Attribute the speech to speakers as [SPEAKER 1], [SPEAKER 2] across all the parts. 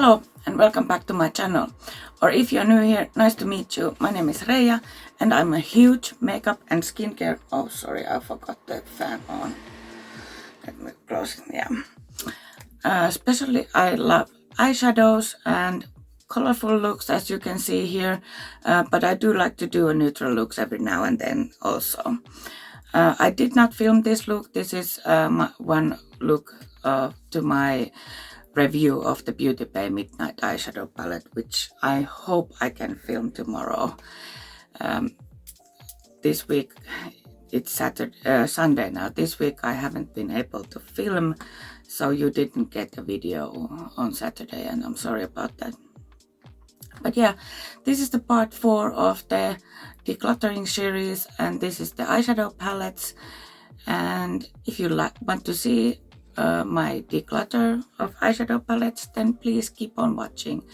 [SPEAKER 1] Hello and welcome back to my channel. Or if you're new here, nice to meet you. My name is Reija and I'm a huge makeup and skincare... Oh, sorry, I forgot the fan on. Let me close it, yeah. Especially I love eyeshadows and colorful looks, as you can see here. But I do like to do a neutral looks every now and then also. I did not film this look. This is one look to my review of the Beauty Bay Midnight Eyeshadow Palette, which I hope I can film tomorrow. This week, it's Sunday now. This week I haven't been able to film, so you didn't get a video on Saturday, and I'm sorry about that. But yeah, this is the part 4 of the decluttering series, and this is the eyeshadow palettes. And if you want to see my declutter of eyeshadow palettes, then please keep on watching.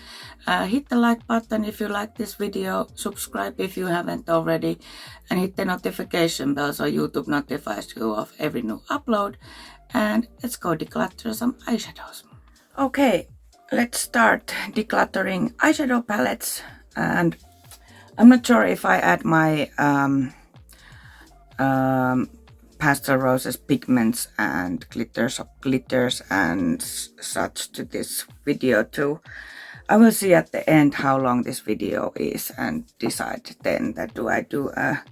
[SPEAKER 1] Hit the like button if you like this video, subscribe if you haven't already, and hit the notification bell so YouTube notifies you of every new upload. And let's go declutter some eyeshadows. Okay, let's start decluttering eyeshadow palettes. And I'm not sure if I add my pastel roses pigments and glitters and such to this video too. I will see at the end how long this video is and decide then that do I do a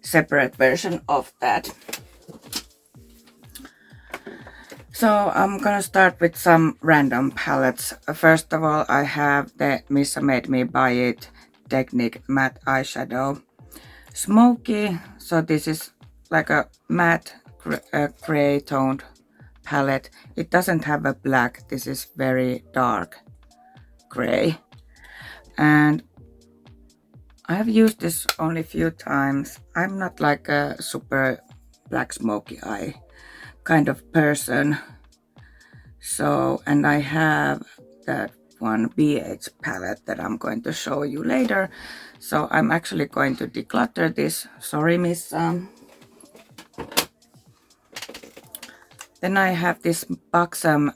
[SPEAKER 1] separate version of that. So I'm gonna start with some random palettes. First of all, I have the Missa Made Me Buy It Technique Matte Eyeshadow Smoky. So this is like a matte gray toned palette. It doesn't have a black. This is very dark gray. And I have used this only a few times. I'm not like a super black smoky eye kind of person. So, and I have that one BH palette that I'm going to show you later. So I'm actually going to declutter this. Sorry, Miss. Then I have this Buxom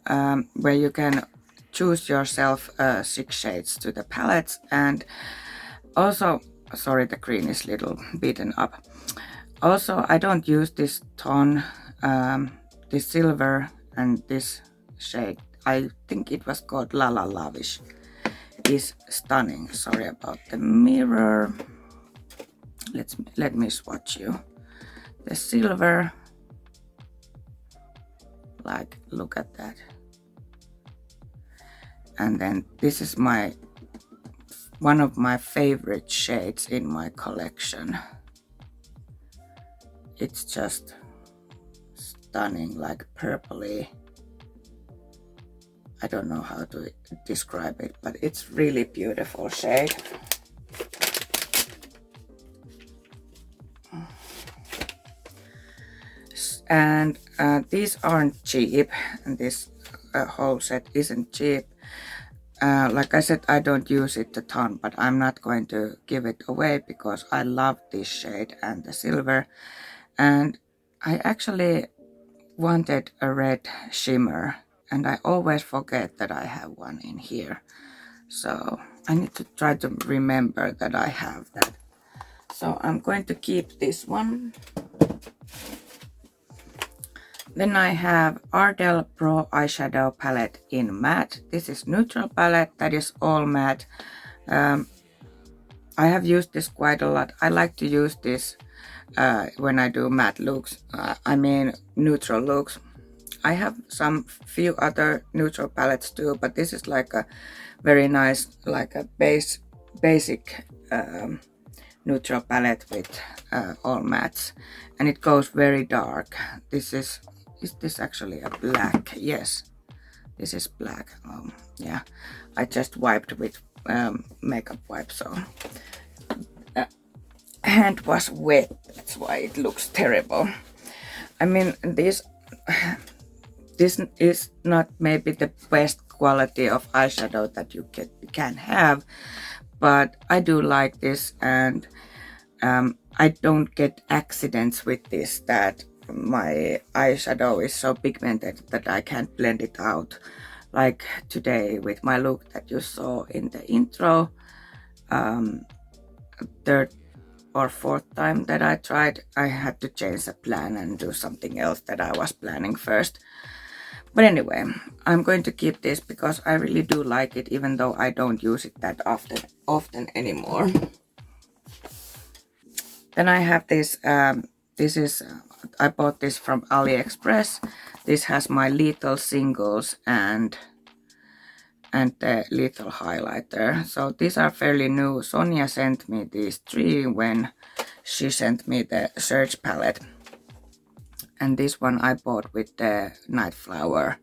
[SPEAKER 1] where you can choose yourself 6 shades to the palettes. And also, sorry, the green is a little beaten up. Also, I don't use this tone, this silver and this shade. I think it was called La La Lavish. Is stunning. Sorry about the mirror. Let me swatch you. The silver. Like, look at that. And then this is one of my favorite shades in my collection. It's just stunning, like purpley. I don't know how to describe it, but it's really beautiful shade. And these aren't cheap, and this whole set isn't cheap. Like I said, I don't use it a ton, but I'm not going to give it away because I love this shade and the silver. And I actually wanted a red shimmer, and I always forget that I have one in here. So I need to try to remember that I have that. So I'm going to keep this one. Then I have Ardell Pro Eyeshadow Palette in Matte. This is neutral palette that is all matte. I have used this quite a lot. I like to use this when I do matte looks. I mean neutral looks. I have some few other neutral palettes too, but this is like a very nice, like a basic neutral palette with all mattes, and it goes very dark. Is this actually a black? Yes, this is black. Yeah, I just wiped with makeup wipe, so hand was wet. That's why it looks terrible. I mean, this is not maybe the best quality of eyeshadow that you can have, but I do like this, and I don't get accidents with this that my eyeshadow is so pigmented that I can't blend it out like today with my look that you saw in the intro. Third or fourth time that I tried, I had to change the plan and do something else that I was planning first. But anyway, I'm going to keep this because I really do like it, even though I don't use it that often anymore. Then I have this, I bought this from AliExpress. This has my little singles and the little highlighter. So these are fairly new. Sonia sent me these 3 when she sent me the search palette. And this one I bought with the Night Flower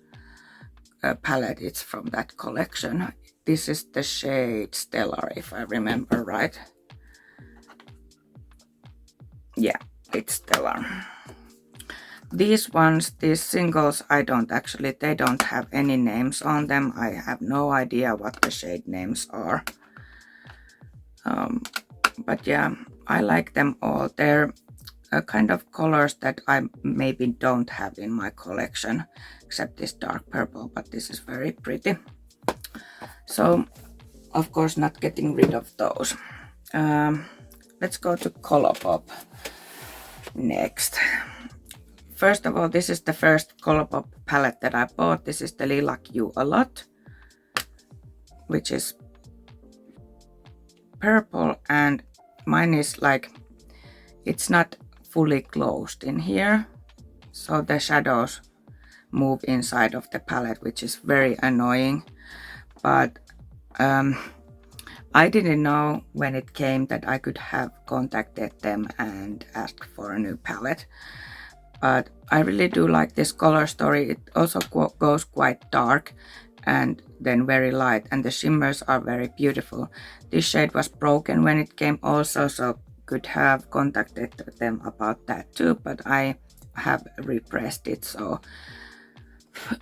[SPEAKER 1] palette. It's from that collection. This is the shade Stellar, if I remember right. Yeah, it's Stellar. These ones, these singles, they don't have any names on them. I have no idea what the shade names are. But yeah, I like them all. They're kind of colors that I maybe don't have in my collection, except this dark purple, but this is very pretty. So, of course, not getting rid of those. Let's go to Colourpop next. First of all, this is the first Colourpop palette that I bought. This is the Lilac You A Lot, which is purple, and mine is like, it's not fully closed in here, so the shadows move inside of the palette, which is very annoying. But I didn't know when it came that I could have contacted them and asked for a new palette. But I really do like this color story. It also goes quite dark and then very light, and the shimmers are very beautiful. This shade was broken when it came also, so could have contacted them about that too, but I have repressed it. So,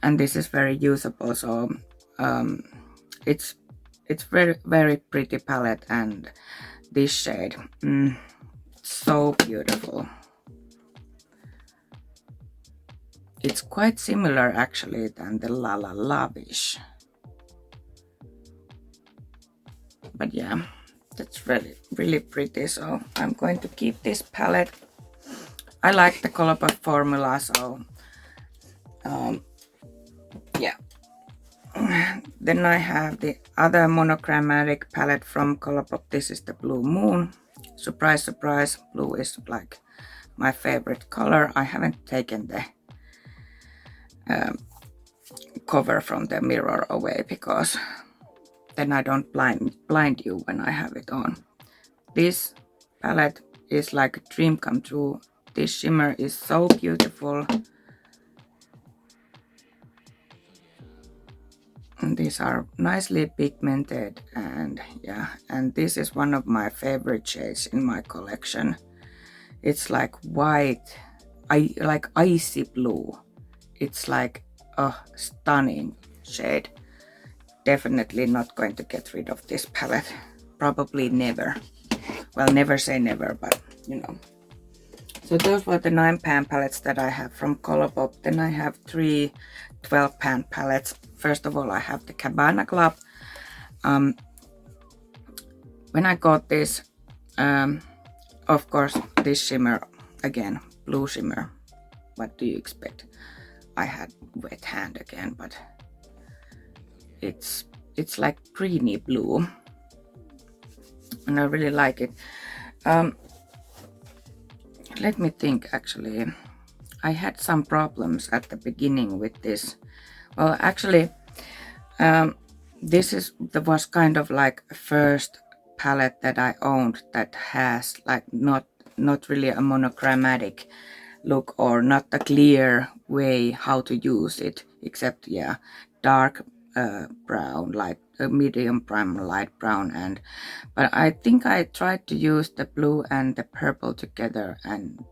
[SPEAKER 1] and this is very usable, so it's very pretty palette, and this shade, so beautiful. It's quite similar actually than the La La Lavish. But yeah, that's really pretty, so I'm going to keep this palette. I like the Colourpop formula, so yeah. Then I have the other monochromatic palette from Colourpop. This is the Blue Moon. Surprise, surprise, blue is like my favorite color. I haven't taken the cover from the mirror away because then I don't blind you when I have it on. This palette is like a dream come true. This shimmer is so beautiful. And these are nicely pigmented, and yeah, and this is one of my favorite shades in my collection. It's like white, like icy blue. It's like a stunning shade. Definitely not going to get rid of this palette. Probably never. Well, never say never, but you know. So those were the 9-pan palettes that I have from Colourpop. Then I have 3 12-pan palettes. First of all, I have the Cabana Club. When I got this, of course, this shimmer, again, blue shimmer. What do you expect? I had wet hand again, but it's like greeny blue, and I really like it. Let me think, actually. I had some problems at the beginning with this. Well, actually, this was kind of like a first palette that I owned that has like not really a monochromatic look, or not a clear way how to use it, except yeah, dark brown, like a medium brown, light brown, but I think I tried to use the blue and the purple together, and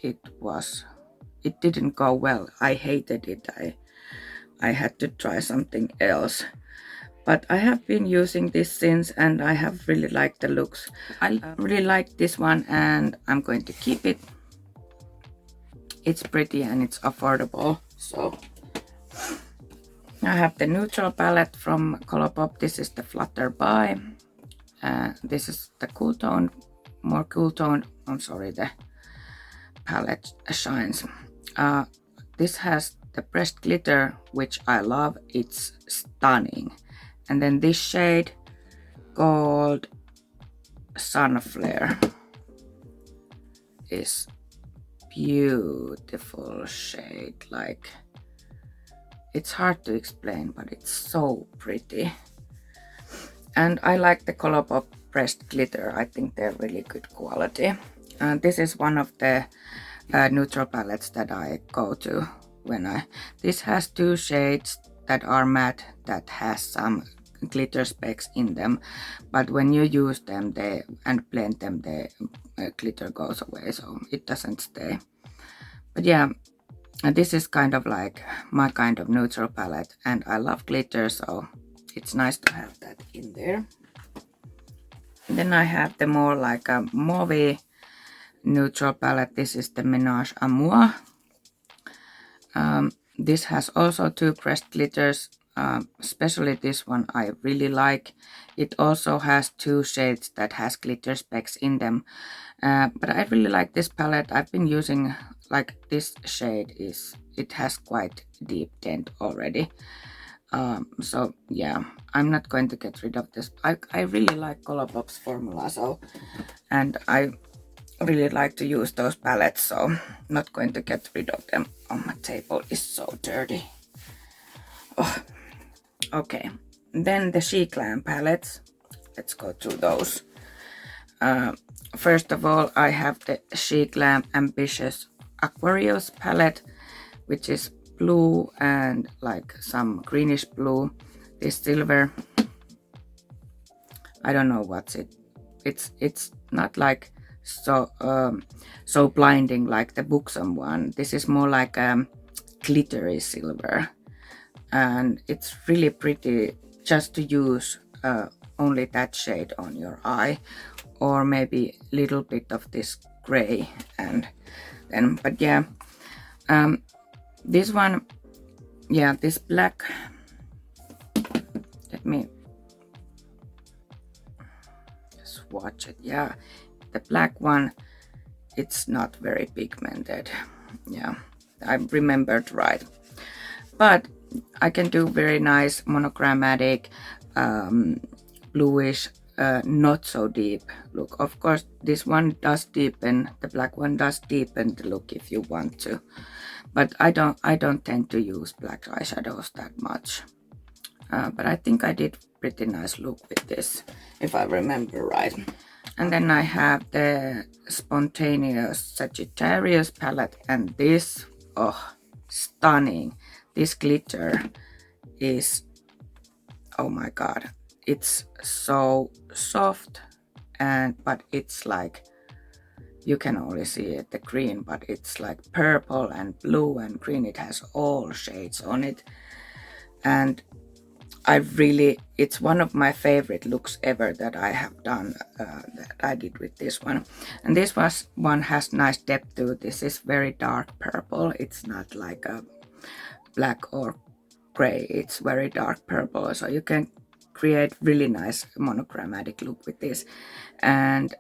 [SPEAKER 1] it didn't go well. I hated it. I had to try something else. But I have been using this since, and I have really liked the looks. I really like this one, and I'm going to keep it. It's pretty and it's affordable. So I have the neutral palette from Colourpop. This is the Flutter by. This is the cool tone, more cool tone. I'm sorry, the palette shines. This has the pressed glitter, which I love. It's stunning. And then this shade called Sunflare is beautiful shade. Like, it's hard to explain, but it's so pretty. And I like the Colourpop pressed glitter. I think they're really good quality. And this is one of the neutral palettes that I go to when this has 2 shades that are matte that has some glitter specks in them, but when you use them and blend them, the glitter goes away, so it doesn't stay. But yeah, this is kind of like my kind of neutral palette, and I love glitter, so it's nice to have that in there. And then I have the more like a mauve neutral palette. This is the Menage a Muah. This has also 2 pressed glitters, especially this one I really like. It also has 2 shades that has glitter specks in them, but I really like this palette. I've been using, like, this shade it has quite deep tint already. So yeah, I'm not going to get rid of this. I really like Colourpop's formula, so, and I really like to use those palettes, so I'm not going to get rid of them. Oh, my table is so dirty. Oh. Okay, then the Sheglam palettes. Let's go through those. First of all, I have the Sheglam Ambitious Aquarius palette, which is blue and like some greenish blue. This silver, I don't know what's it. It's not like so blinding like the Buxom one. This is more like glittery silver, and it's really pretty just to use only that shade on your eye, or maybe a little bit of this gray, and then, but yeah, this one, yeah, this black, let me swatch it. Yeah, the black one, it's not very pigmented. Yeah, I remembered right. But I can do very nice monochromatic, bluish, not so deep look. Of course, this one does deepen, the black one does deepen the look if you want to. But I don't tend to use black eyeshadows that much. But I think I did pretty nice look with this, if I remember right. And then I have the Spontaneous Sagittarius palette, and this, oh, stunning. This glitter is, oh my god, it's so soft, but it's like, you can only see it, the green, but it's like purple and blue and green. It has all shades on it, and it's one of my favorite looks ever that I have done, that I did with this one. And this one has nice depth to it. This is very dark purple. It's not like a black or gray. It's very dark purple, so you can create really nice monochromatic look with this. And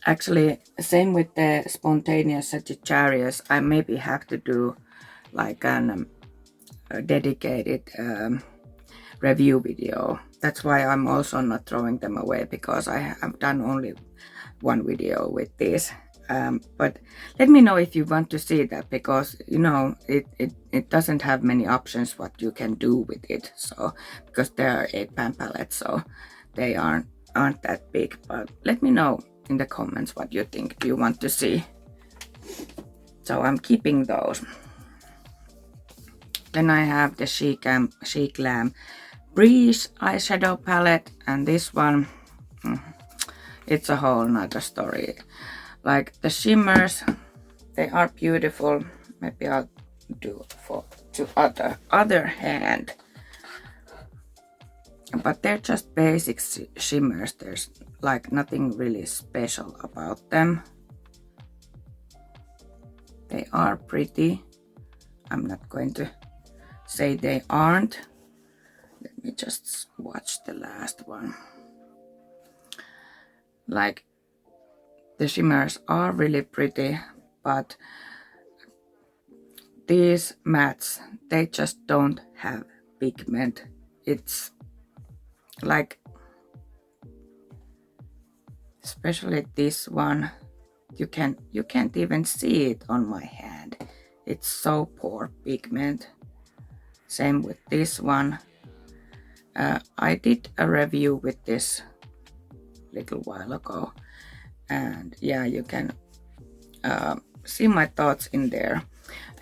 [SPEAKER 1] actually, same with the Spontaneous Sagittarius. I maybe have to do like a dedicated review video. That's why I'm also not throwing them away, because I have done only one video with this. But let me know if you want to see that, because you know it doesn't have many options what you can do with it. So because there are 8 pan palettes, so they aren't that big. But let me know in the comments what you think you want to see. So I'm keeping those. Then I have the Sheglam Breeze eyeshadow palette, and this one, it's a whole nother story. Like the shimmers, they are beautiful. Maybe I'll do to other hand, but they're just basic shimmers. There's like nothing really special about them. They are pretty. I'm not going to say they aren't. Let me just watch the last one. Like, the shimmers are really pretty, but these mattes, they just don't have pigment. It's like, especially this one, you can't even see it on my hand. It's so poor pigment. Same with this one. I did a review with this little while ago, and yeah, you can see my thoughts in there.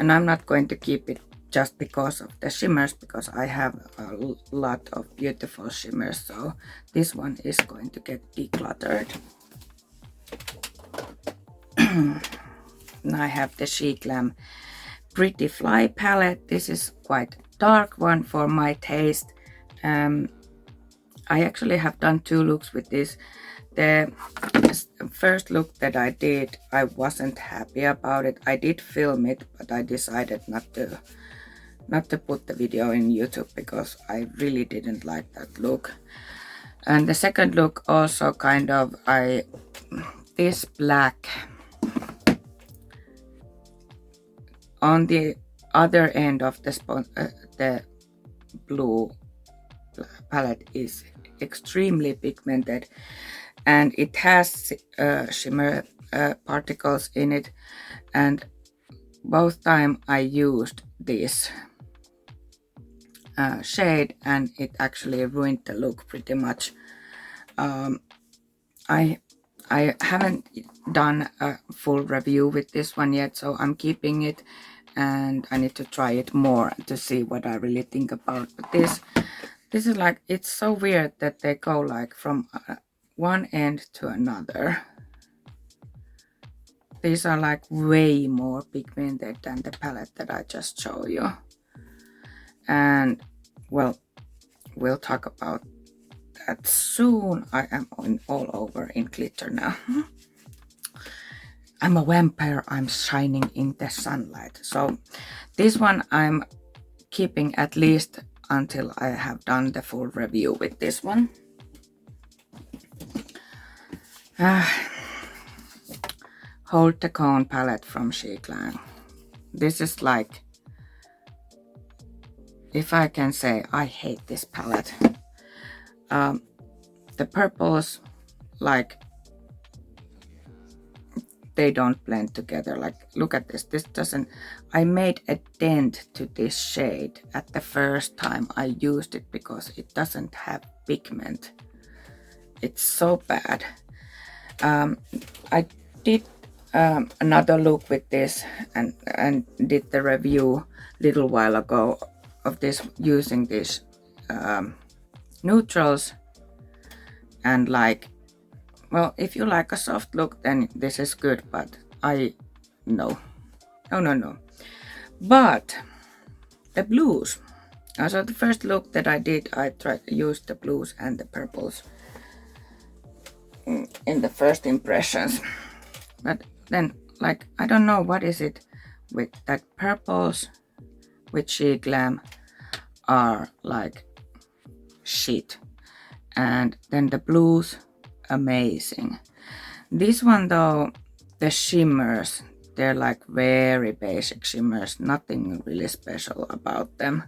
[SPEAKER 1] And I'm not going to keep it just because of the shimmers, because I have a lot of beautiful shimmers, so this one is going to get decluttered. And I have the Sheglam Pretty Fly palette. This is quite dark one for my taste. I actually have done 2 looks with this. The first look that I did, I wasn't happy about it. I did film it, but I decided not to put the video in YouTube because I really didn't like that look. And the second look also kind of, this black on the other end of the blue palette is extremely pigmented, and it has shimmer particles in it, and both time I used this shade and it actually ruined the look pretty much. I haven't done a full review with this one yet, so I'm keeping it, and I need to try it more to see what I really think about. But this is like, it's so weird that they go like from one end to another. These are like way more pigmented than the palette that I just showed you. And well, we'll talk about that soon. I am all over in glitter now. I'm a vampire, I'm shining in the sunlight. So this one I'm keeping at least until I have done the full review with this one. Hold the Cone palette from Sheglam. This is like, if I can say, I hate this palette. The purples, like, they don't blend together. Like, look at this. This doesn't, I made a dent to this shade at the first time I used it because it doesn't have pigment. It's so bad. I did another look with this and did the review a little while ago of this using these neutrals, and like, well, if you like a soft look, then this is good, but no. But the blues, so the first look that I did, I tried to use the blues and the purples in the first impressions, but then, like, I don't know what is it with that purples with Sheglam are like shit, and then the blues, amazing. This one though, the shimmers, they're like very basic shimmers, nothing really special about them.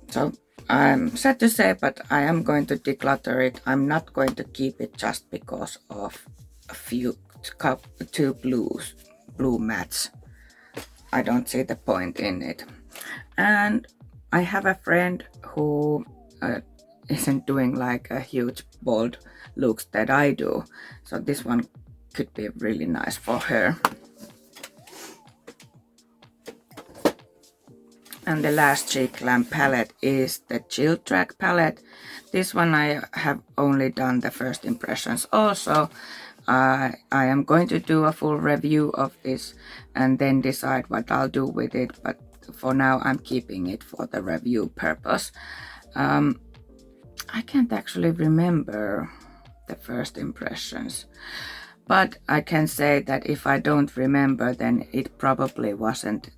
[SPEAKER 1] So I'm sad to say, but I am going to declutter it. I'm not going to keep it just because of two blue mattes. I don't see the point in it. And I have a friend who isn't doing like a huge bold looks that I do, so this one could be really nice for her. And the last Sheglam palette is the Chill Track palette. This one I have only done the first impressions also. I am going to do a full review of this and then decide what I'll do with it, but for now I'm keeping it for the review purpose. I can't actually remember the first impressions, but I can say that if I don't remember, then it probably wasn't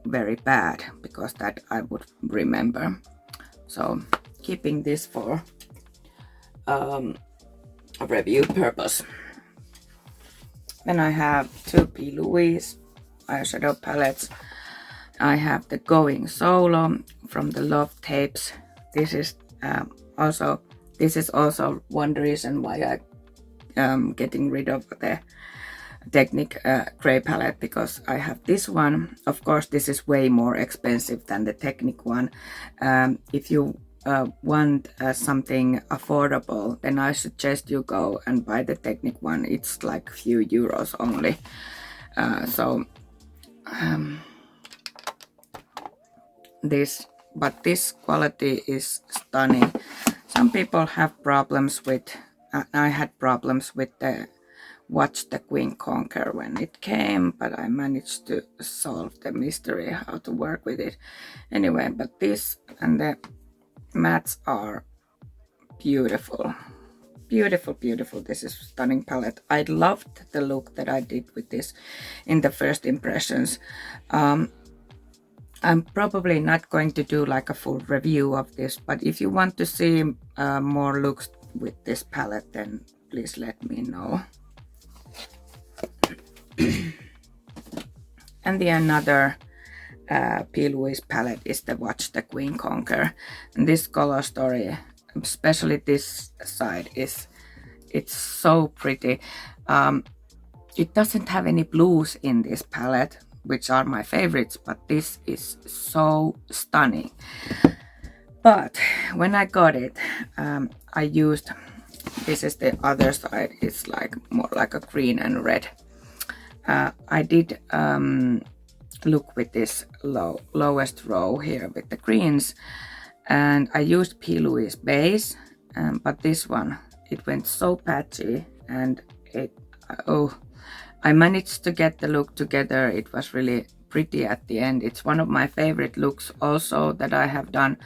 [SPEAKER 1] very bad, because that I would remember. So keeping this for a review purpose. Then I have two P.louise eyeshadow palettes. I have the Going Solo from the Love Tapes. This is also one reason why I am getting rid of the Technic gray palette, because I have this one. Of course, this is way more expensive than the Technic one. If you want something affordable, then I suggest you go and buy the Technic one. It's like a few euros only. This quality is stunning. Some people have problems with, I had problems with the Watch the Queen Conquer when it came, but I managed to solve the mystery how to work with it. Anyway, but this and the mattes are beautiful. Beautiful, beautiful. This is a stunning palette. I loved the look that I did with this in the first impressions. I'm probably not going to do like a full review of this, but if you want to see more looks with this palette, then please let me know. And the another P.louise palette is the Watch the Queen Conquer. And this color story, especially this side, it's so pretty. It doesn't have any blues in this palette, which are my favorites, but this is so stunning. But when I got it, I used, this is the other side, it's like more like a green and red. I did look with this lowest row here with the greens, and I used P.louise base, but this one, it went so patchy, and I managed to get the look together. It was really pretty at the end. It's one of my favorite looks also that I have done.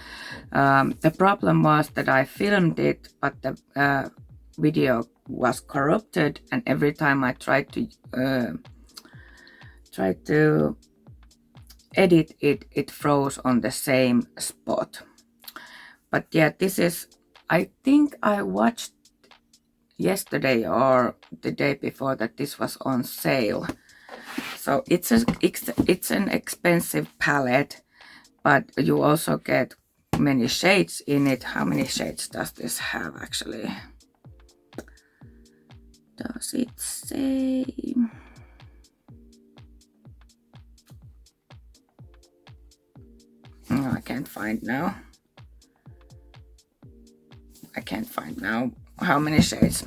[SPEAKER 1] The problem was that I filmed it, but the video was corrupted, and every time I tried to edit it, it froze on the same spot. But yeah, this is, I think I watched yesterday or the day before that this was on sale. So it's an expensive palette, but you also get many shades in it. How many shades does this have actually? Does it say? Oh, I can't find now. I can't find now how many shades.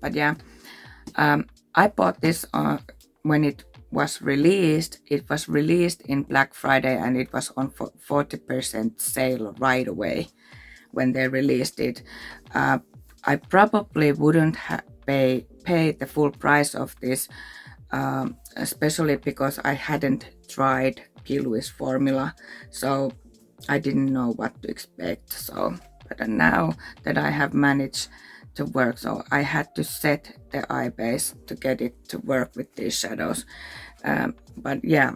[SPEAKER 1] But yeah, I bought this when it was released. It was released in Black Friday, and it was on 40% sale right away when they released it. I probably wouldn't pay the full price of this, especially because I hadn't tried P.louise formula, so I didn't know what to expect. So, but now that I have managed to work, so I had to set the eye base to get it to work with these shadows. But yeah,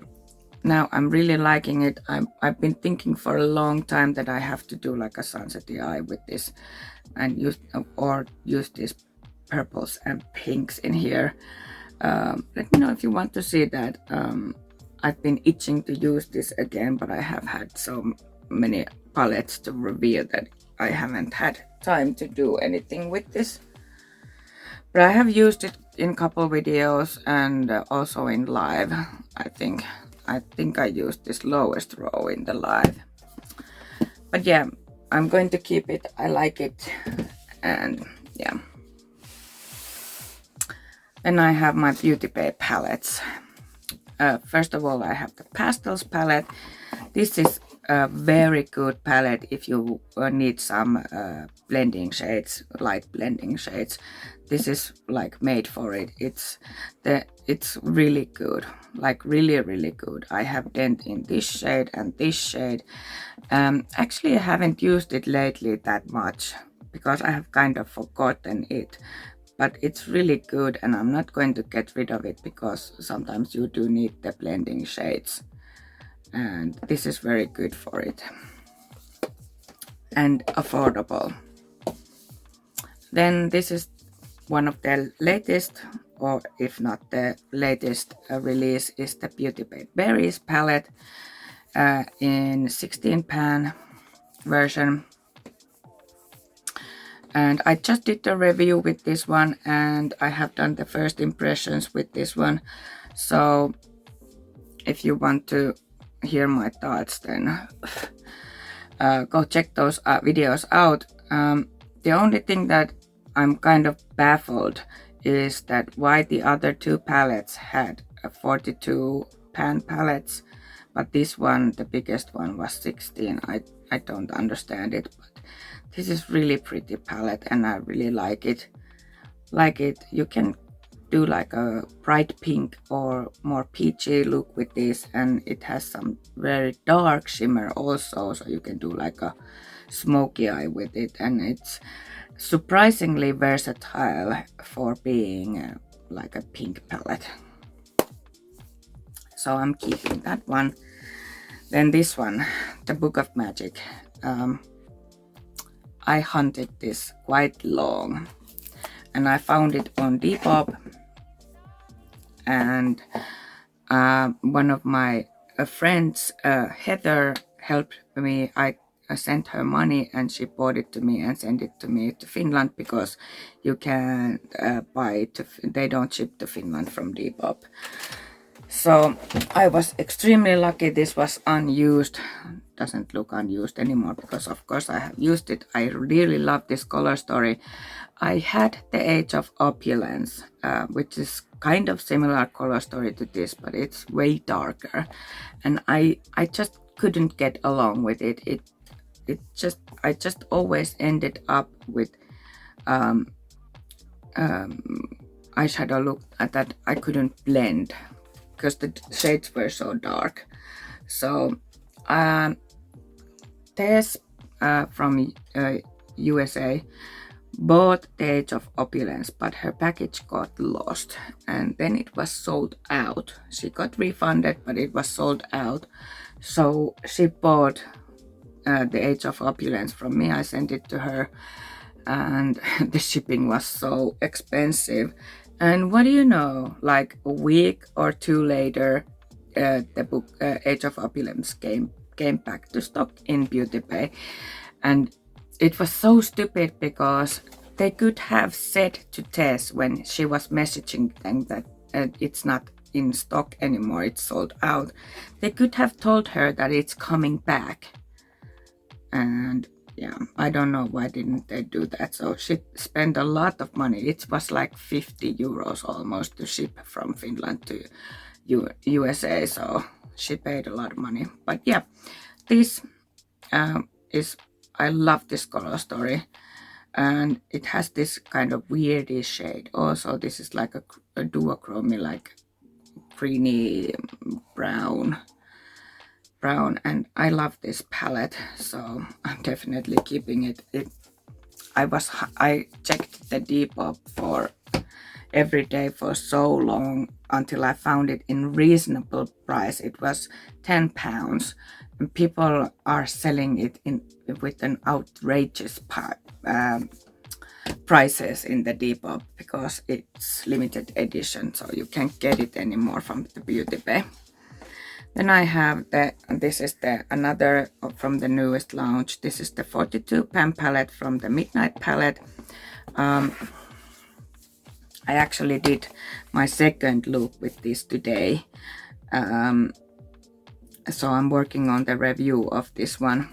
[SPEAKER 1] now I'm really liking it. I've been thinking for a long time that I have to do like a sunsetty eye with this, and use these purples and pinks in here. Let me know if you want to see that. I've been itching to use this again, but I have had so many palettes to review that I haven't had time to do anything with this. But I have used it in a couple videos and also in live. I think I used this lowest row in the live. But yeah, I'm going to keep it. I like it. And yeah. Then I have my Beauty Bay palettes. First of all, I have the Pastels palette. This is a very good palette if you need some blending shades, light blending shades. This is like made for it. It's really good, like really good. I have dent in this shade and this shade. Actually, I haven't used it lately that much because I have kind of forgotten it. But it's really good, and I'm not going to get rid of it because sometimes you do need the blending shades. and this is very good for it and affordable. Then this is one of the latest, or if not the latest release, is the Beauty Bay Berries palette in 16 pan version. And I just did the review with this one, and I have done the first impressions with this one. So if you want to hear my thoughts, then go check those videos out. The only thing that I'm kind of baffled is that why the other two palettes had 42 pan palettes, but this one, the biggest one, was 16. I don't understand it, but this is really pretty palette and I really like it. You can do like a bright pink or more peachy look with this, and it has some very dark shimmer also, so you can do like a smoky eye with it, and it's surprisingly versatile for being like a pink palette. So I'm keeping that one. Then this one, the Book of Magic. I hunted this quite long and I found it on Depop, and one of my friends, Heather, helped me. I sent her money and she bought it to me and sent it to me to Finland, because you can buy it, they don't ship to Finland from Depop. So I was extremely lucky. This was unused, doesn't look unused anymore because of course I have used it. I really love this color story. I had the Age of Opulence, which is kind of similar color story to this, but it's way darker, and I just couldn't get along with it. I just always ended up with eyeshadow look that I couldn't blend because the shades were so dark. So Tess from USA bought the Age of Opulence, but her package got lost and then it was sold out. She got refunded, but it was sold out. So she bought the Age of Opulence from me. I sent it to her and the shipping was so expensive. And what do you know, like a week or two later, the book Age of Opulence came back to stock in Beauty Bay. And it was so stupid because they could have said to Tess when she was messaging them that it's not in stock anymore, it's sold out. They could have told her that it's coming back. And yeah, I don't know why didn't they do that. So she spent a lot of money. It was like 50 euros almost to ship from Finland to USA. So she paid a lot of money. But yeah, this I love this color story, and it has this kind of weirdy shade. Also, this is like a duochrome, like greeny brown, and I love this palette, so I'm definitely keeping it. I checked the Depop for every day for so long until I found it in reasonable price. It was £10. And people are selling it with an outrageous prices in the Depop because it's limited edition, so you can't get it anymore from the Beauty Bay. Then I have this is another from the newest launch. This is the 42 pan palette from the Midnight palette. I actually did my second look with this today. So I'm working on the review of this one.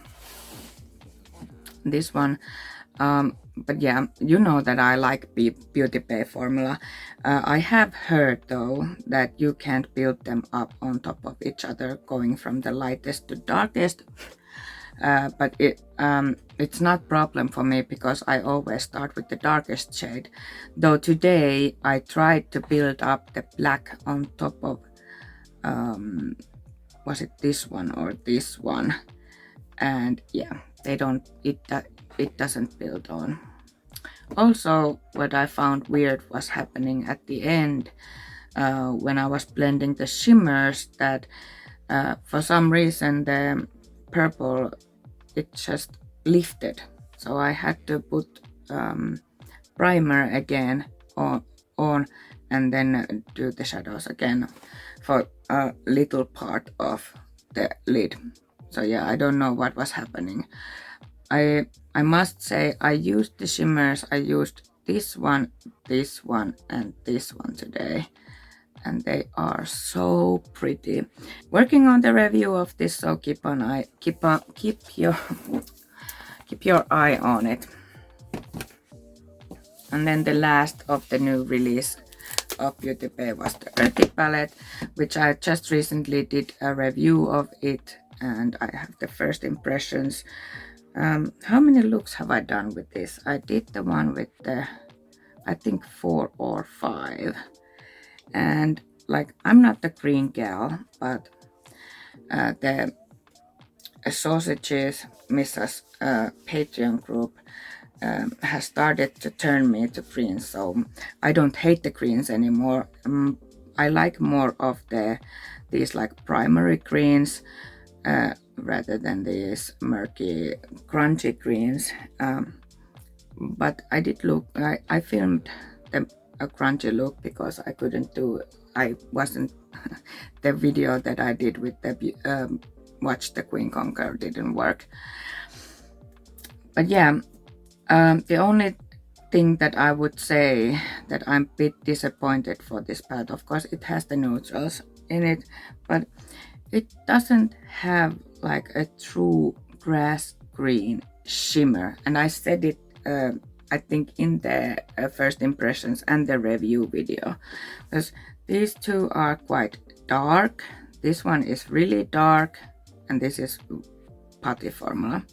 [SPEAKER 1] But yeah, you know that I like Beauty Bay formula. I have heard though that you can't build them up on top of each other going from the lightest to darkest. But it's not problem for me because I always start with the darkest shade. Though today I tried to build up the black on top of was it this one or this one, and yeah, it doesn't build on. Also, what I found weird was happening at the end when I was blending the shimmers, that For some reason the purple, it just lifted, so I had to put primer again on and then do the shadows again for a little part of the lid. So yeah, I don't know what was happening. I must say I used the shimmers. I used this one, and this one today, and they are so pretty. Working on the review of this, so keep your eye on it. And then the last of the new release of Beauty Bay was the Earthy palette, which I just recently did a review of it, and I have the first impressions. How many looks have I done with this? I did the one with the, I think 4 or 5, and like I'm not the green gal, but the Sausages Mrs. Patreon group has started to turn me to greens, so I don't hate the greens anymore. I like more of these like primary greens rather than these murky crunchy greens, but I did look, I filmed a crunchy look because I wasn't the video that I did with the Watch the Queen Conquer didn't work. But yeah, the only thing that I would say that I'm a bit disappointed for this palette, of course it has the neutrals in it, but it doesn't have like a true grass green shimmer. And I said it I think in the first impressions and the review video, because these two are quite dark. This one is really dark and this is Putty Formula.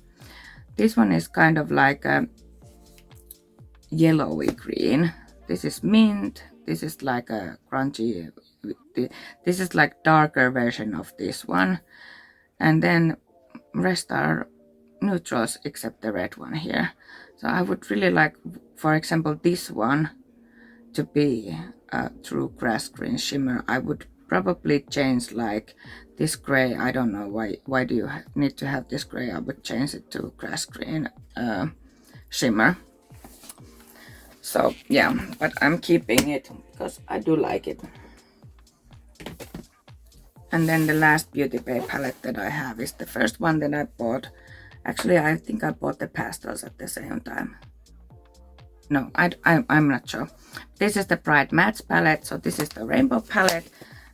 [SPEAKER 1] This one is kind of like a yellowy green. This is mint. This is like a crunchy, this is like darker version of this one, and then rest are neutrals except the red one here. So I would really like, for example, this one to be a true grass green shimmer. I would probably change like this gray. I don't know why do you need to have this gray. I would change it to grass green shimmer. So yeah, but I'm keeping it because I do like it. And then the last Beauty Bay palette that I have is the first one that I bought. Actually, I think I bought the pastels at the same time. No, I'm not sure. This is the Bright Matte palette. So this is the rainbow palette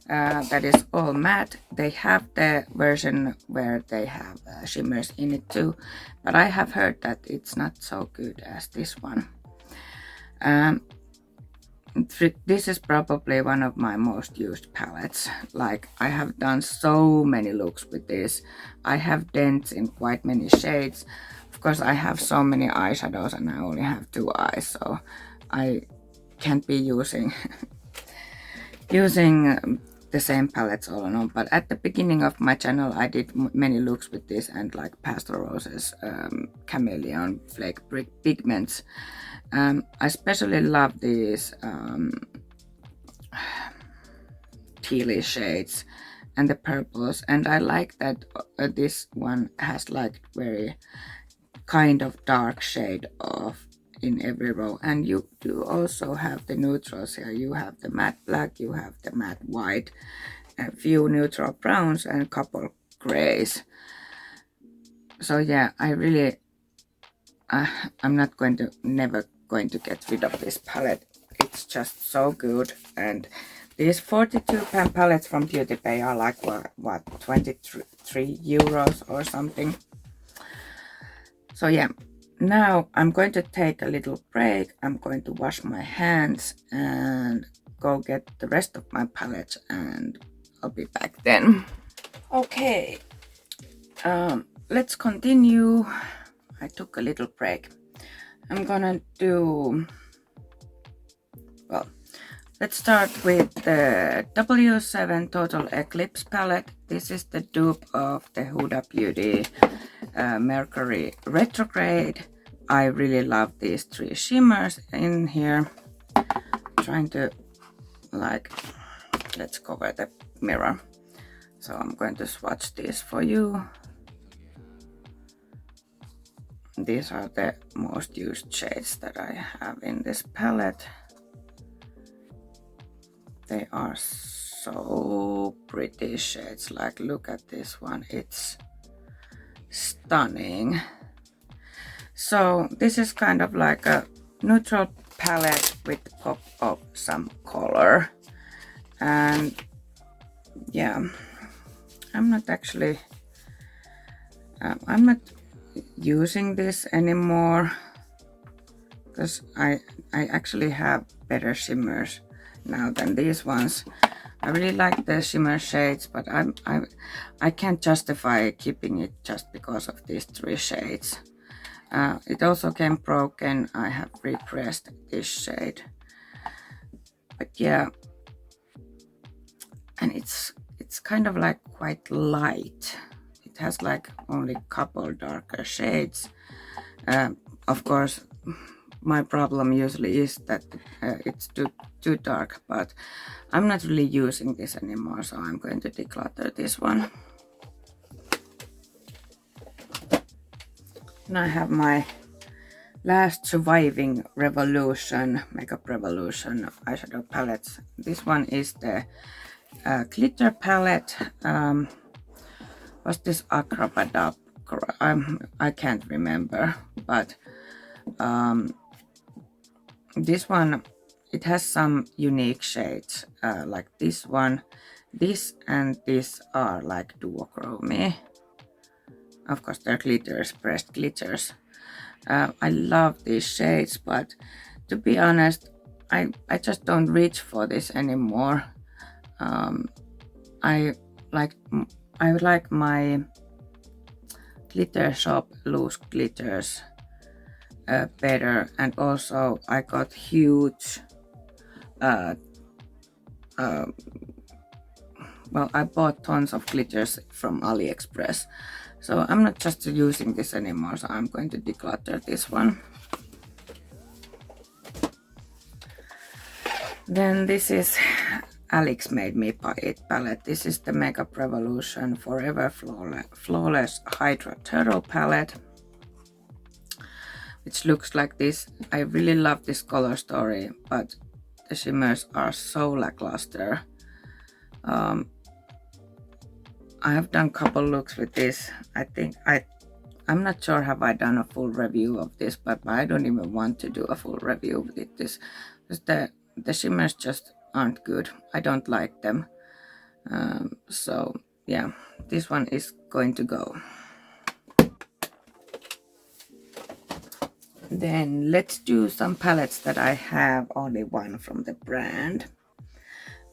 [SPEAKER 1] that is all matte. They have the version where they have shimmers in it too, but I have heard that it's not so good as this one. This is probably one of my most used palettes. Like I have done so many looks with this. I have dents in quite many shades. Of course I have so many eyeshadows and I only have 2 eyes, so I can't be using the same palettes all in all. But at the beginning of my channel I did many looks with this, and like Pastel Roses, Chameleon, Flake Pigments. I especially love these tealy shades and the purples, and I like that this one has like very kind of dark shade of in every row. And you do also have the neutrals here. You have the matte black, you have the matte white, a few neutral browns and a couple grays. So yeah, I really I'm never going to get rid of this palette. It's just so good. And these 42 pan palettes from Beauty Bay are like what 23 euros or something. So yeah, now I'm going to take a little break. I'm going to wash my hands and go get the rest of my palettes, and I'll be back then. Okay, let's continue. I took a little break. I'm gonna do, well, let's start with the W7 Total Eclipse palette. This is the dupe of the Huda Beauty Mercury Retrograde. I really love these 3 shimmers in here. Trying to like, let's cover the mirror. So I'm going to swatch these for you. These are the most used shades that I have in this palette. They are so pretty shades. Like, look at this one, it's stunning. So this is kind of like a neutral palette with pop of some color. And yeah, I'm not actually I'm not using this anymore because I actually have better shimmers now than these ones. I really like the shimmer shades, but I can't justify keeping it just because of these 3 shades. It also came broken. I have repressed this shade, but yeah, and it's kind of like quite light. It has like only a couple darker shades. Of course, my problem usually is that it's too dark, but I'm not really using this anymore, so I'm going to declutter this one. And I have my last surviving revolution, makeup revolution eyeshadow palettes. This one is the glitter palette. Was this Abracadabra? I can't remember, but this one, it has some unique shades, like this one. This and this are like duochrome. Of course, they're glitters, pressed glitters. I love these shades, but to be honest, I just don't reach for this anymore. I like my glitter shop loose glitters better, and also I got huge well, I bought tons of glitters from AliExpress, so I'm not just using this anymore, so I'm going to declutter this one. Then this is Alex made me buy it palette. This is the Makeup Revolution Forever Flawless Hydra Turtle palette, which looks like this. I really love this color story, but the shimmers are so lackluster. I have done a couple looks with this. I think I'm not sure have I done a full review of this, but I don't even want to do a full review with this because the shimmers just aren't good. I don't like them. So yeah, this one is going to go. Then let's do some palettes that I have only one from the brand.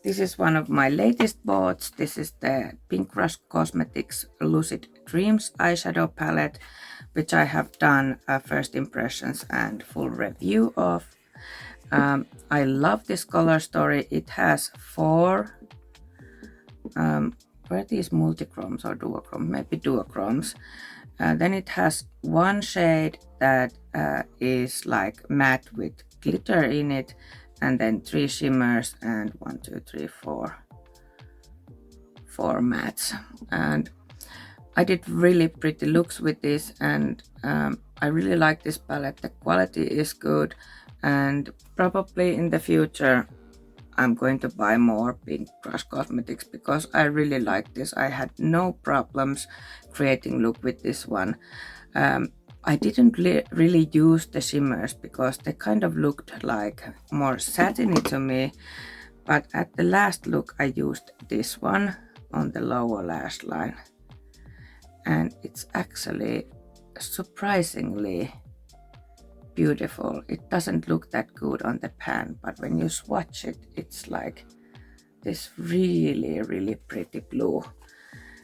[SPEAKER 1] This is one of my latest boughts. This is the Pink Rush Cosmetics Lucid Dreams eyeshadow palette, which I have done first impressions and full review of. I love this color story. It has 4 were these multichromes or duochromes? Maybe duochromes. Then it has 1 shade that is like matte with glitter in it, and then 3 shimmers and 1, 2, 3, 4 mattes. And I did really pretty looks with this, and I really like this palette. The quality is good, and probably in the future I'm going to buy more Pink Rush Cosmetics because I really like this. I had no problems creating look with this one. I didn't really use the shimmers because they kind of looked like more satiny to me, but at the last look I used this one on the lower lash line, and it's actually surprisingly beautiful. It doesn't look that good on the pan, but when you swatch it, it's like this really pretty blue.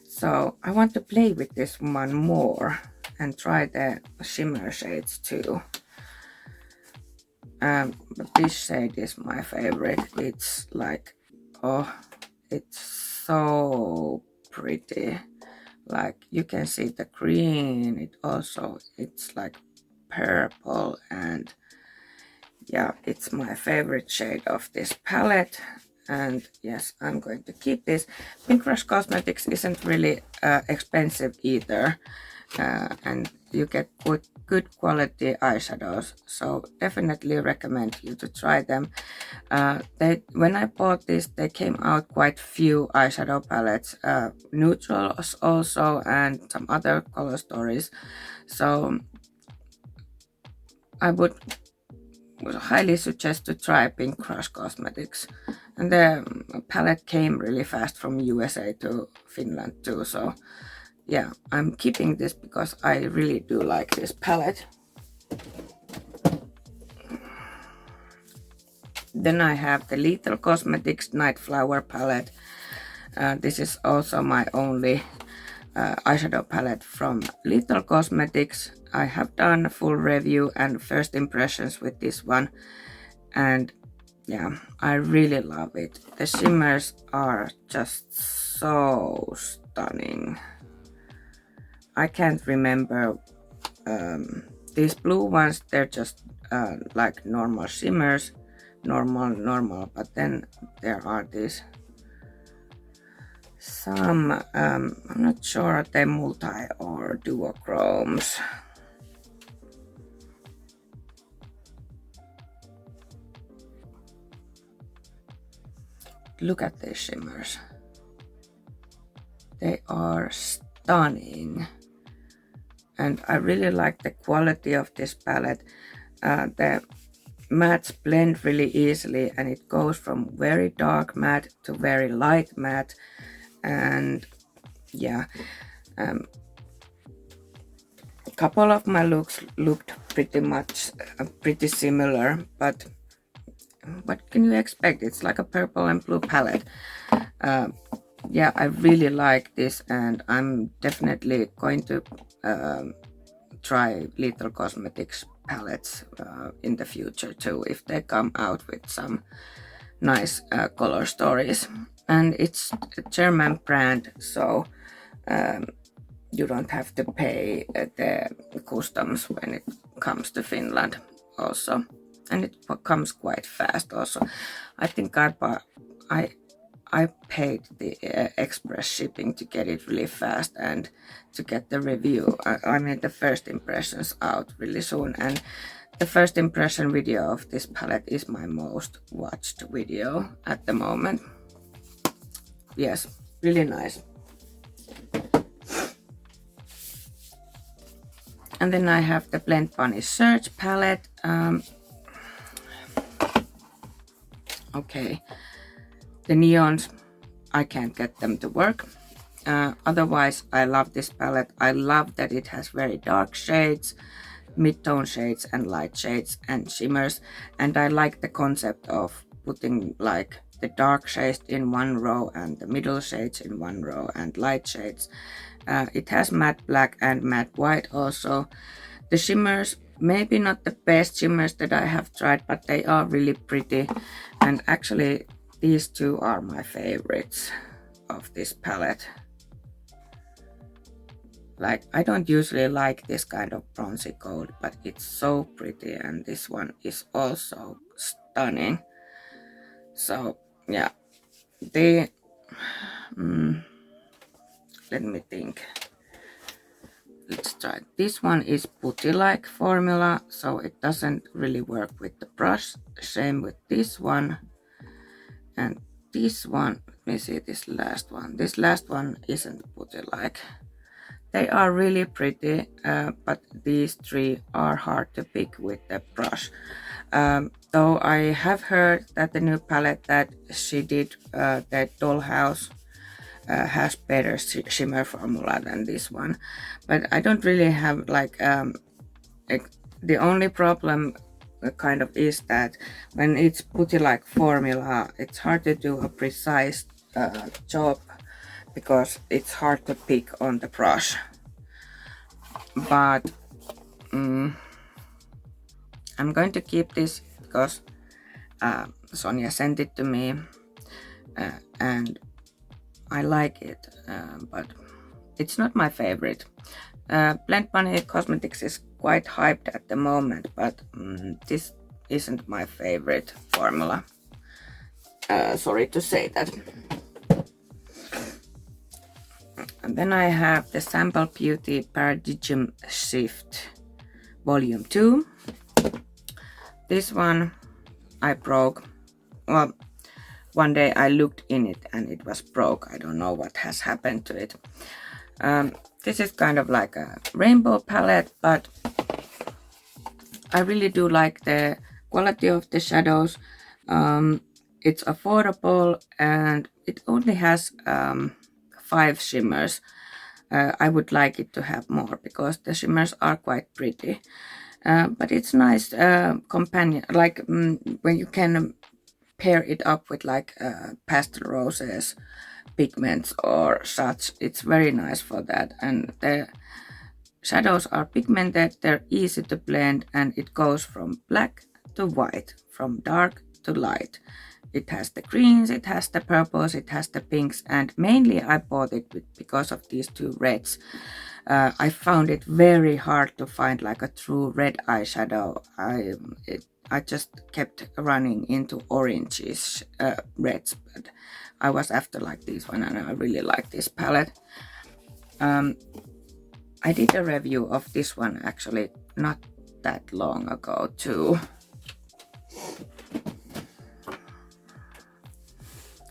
[SPEAKER 1] So I want to play with this one more and try the shimmer shades too. But this shade is my favorite. It's like, oh, it's so pretty. Like, you can see the green. It's like purple, and yeah, it's my favorite shade of this palette. and yes, I'm going to keep this. Pink Rush Cosmetics isn't really expensive either, and you get good quality eyeshadows, so definitely recommend you to try them. When I bought this, they came out quite few eyeshadow palettes, neutrals also, and some other color stories, so I would highly suggest to try Pink Rush Cosmetics. And the palette came really fast from USA to Finland too, so yeah, I'm keeping this because I really do like this palette. Then I have the Lethal Cosmetics Night Flower palette. This is also my only eyeshadow palette from Lethal Cosmetics. I have done a full review and first impressions with this one, and yeah, I really love it. The shimmers are just so stunning. I can't remember these blue ones, they're just like normal shimmers, normal, but then there are these some I'm not sure if they're multi or duochromes. Look at these shimmers. They are stunning. And I really like the quality of this palette. The mattes blend really easily, and it goes from very dark matte to very light matte. And yeah, a couple of my looks looked pretty similar, but what can you expect? It's like a purple and blue palette. Yeah, I really like this, and I'm definitely going to try Lethal Cosmetics palettes in the future too, if they come out with some nice color stories. And it's a German brand, so you don't have to pay the customs when it comes to Finland also. And it comes quite fast also. I think I paid the express shipping to get it really fast and to get the review. I mean the first impressions out really soon, and the first impression video of this palette is my most watched video at the moment. Yes, really nice. And then I have the Blend Bunny Search palette. Okay, the neons, I can't get them to work. Otherwise, I love this palette. I love that it has very dark shades, mid-tone shades and light shades and shimmers. And I like the concept of putting like the dark shades in one row and the middle shades in one row and light shades. It has matte black and matte white also. The shimmers, maybe not the best shimmers that I have tried, but they are really pretty. And actually, these two are my favorites of this palette. Like, I don't usually like this kind of bronzy gold, but it's so pretty, and this one is also stunning. So yeah, let me think. Let's try. This one is putty-like formula, so it doesn't really work with the brush. Same with this one. And this one, let me see this last one. This last one isn't putty-like. They are really pretty, but these three are hard to pick with the brush. Though I have heard that the new palette that she did, the Dollhouse, has better shimmer formula than this one, but I don't really have like the only problem kind of is that when it's putty-like formula, it's hard to do a precise job because it's hard to pick on the brush. But I'm going to keep this because Sonia sent it to me, and I like it, but it's not my favorite. Blend Bunny Cosmetics is quite hyped at the moment, but this isn't my favorite formula. Sorry to say that. And then I have the Sample Beauty Paradigm Shift Volume 2. This one I broke. Well, one day I looked in it and it was broke. I don't know what has happened to it. This is kind of like a rainbow palette, but I really do like the quality of the shadows. It's affordable and it only has 5 shimmers. I would like it to have more because the shimmers are quite pretty. But it's nice companion, like when you can pair it up with like pastel roses, pigments or such. It's very nice for that. And the shadows are pigmented, they're easy to blend, and it goes from black to white, from dark to light. It has the greens, it has the purples, it has the pinks, and mainly I bought it because of these 2 reds. I found it very hard to find like a true red eyeshadow. I just kept running into oranges, reds, but I was after like this one and I really like this palette. I did a review of this one actually not that long ago too.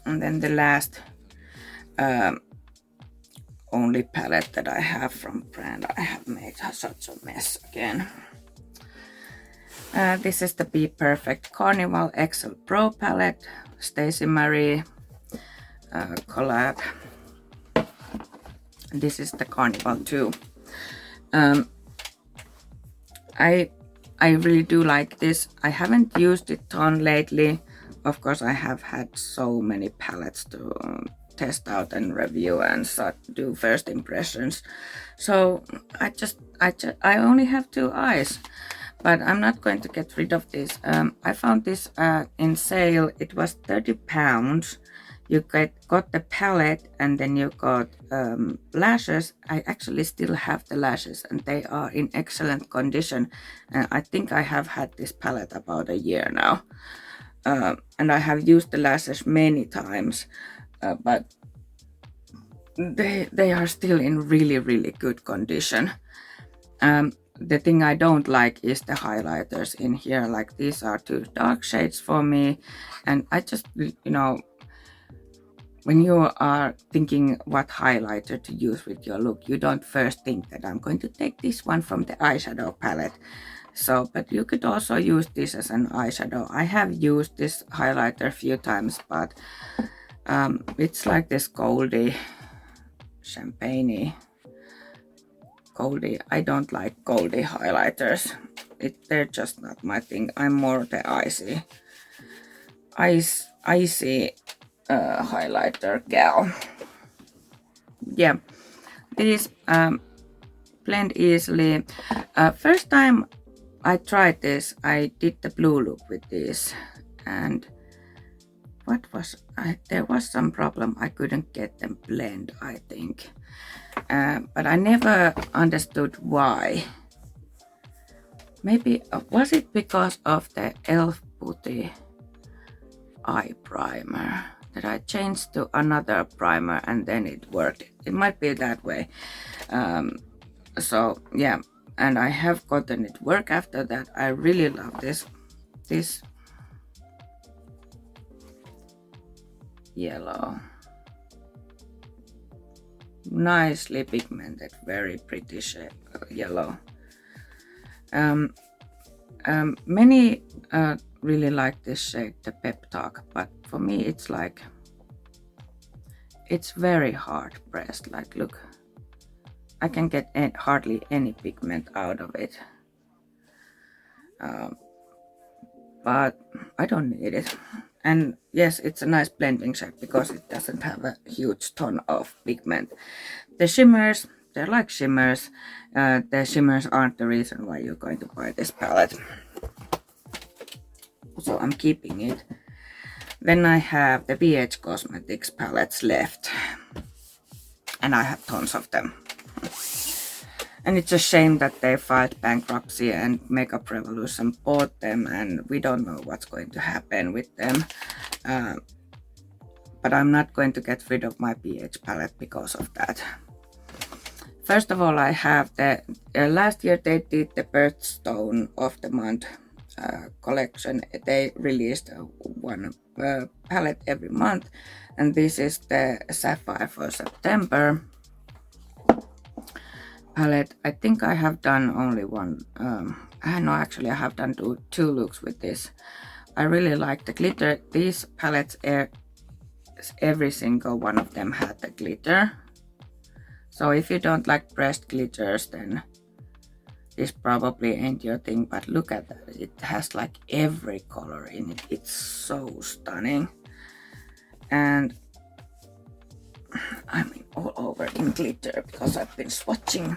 [SPEAKER 1] And then the last only palette that I have from brand, I have made such a mess again. This is the Bperfect Carnival XL Pro palette, Stacey Marie collab. This is the Carnival 2. I really do like this. I haven't used it ton lately. Of course, I have had so many palettes to test out and review and do first impressions. So I only have 2 eyes, but I'm not going to get rid of this. I found this in sale. It was £30. You got the palette and then you got lashes. I actually still have the lashes and they are in excellent condition. I think I have had this palette about a year now. And I have used the lashes many times, but they are still in really good condition. The thing I don't like is the highlighters in here. Like, these are 2 dark shades for me, and I just, you know, when you are thinking what highlighter to use with your look, you don't first think that I'm going to take this one from the eyeshadow palette. So, but you could also use this as an eyeshadow. I have used this highlighter a few times, but it's like this goldy, champagne-y, goldy. I don't like goldy highlighters. They're just not my thing. I'm more the icy highlighter gal. Yeah, these blend easily. First time I tried this, I did the blue look with this, and there was some problem. I couldn't get them blend, I think, but I never understood why. Maybe was it because of the Elf Putty eye primer that I changed to another primer and then it worked. It might be that way. So yeah, and I have gotten it work after that. I really love this yellow, nicely pigmented, very pretty shade, yellow. Many really like this shade, the Pep Talk, but for me it's like, it's very hard pressed. Like, look, I can get hardly any pigment out of it, but I don't need it. And yes, it's a nice blending shade because it doesn't have a huge ton of pigment. The shimmers, they're like shimmers. The shimmers aren't the reason why you're going to buy this palette, so I'm keeping it. Then I have the BH Cosmetics palettes left, and I have tons of them. And it's a shame that they filed bankruptcy and Makeup Revolution bought them, and we don't know what's going to happen with them. but I'm not going to get rid of my PH palette because of that. First of all, I have the last year they did the birthstone of the month collection. They released one palette every month, and this is the Sapphire for September palette. I think I have done only one. No, actually I have done two looks with this. I really like the glitter. These palettes, every single one of them had the glitter. So if you don't like pressed glitters, then this probably ain't your thing, but look at that. It has like every color in it. It's so stunning. And I'm all over in glitter because I've been swatching.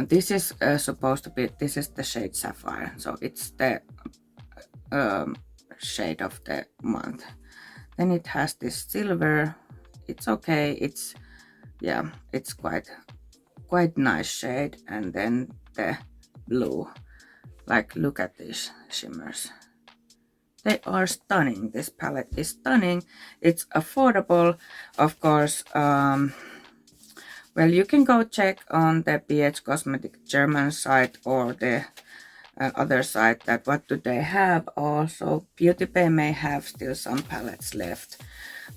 [SPEAKER 1] This is supposed to be, this is the shade Sapphire. So it's the shade of the month. Then it has this silver. It's okay. It's, yeah, it's quite nice shade. And then the blue. Like, look at these shimmers. They are stunning. This palette is stunning. It's affordable, of course. Well, you can go check on the PH Cosmetic German site or the other site that what do they have. Also, Beauty Bay may have still some palettes left,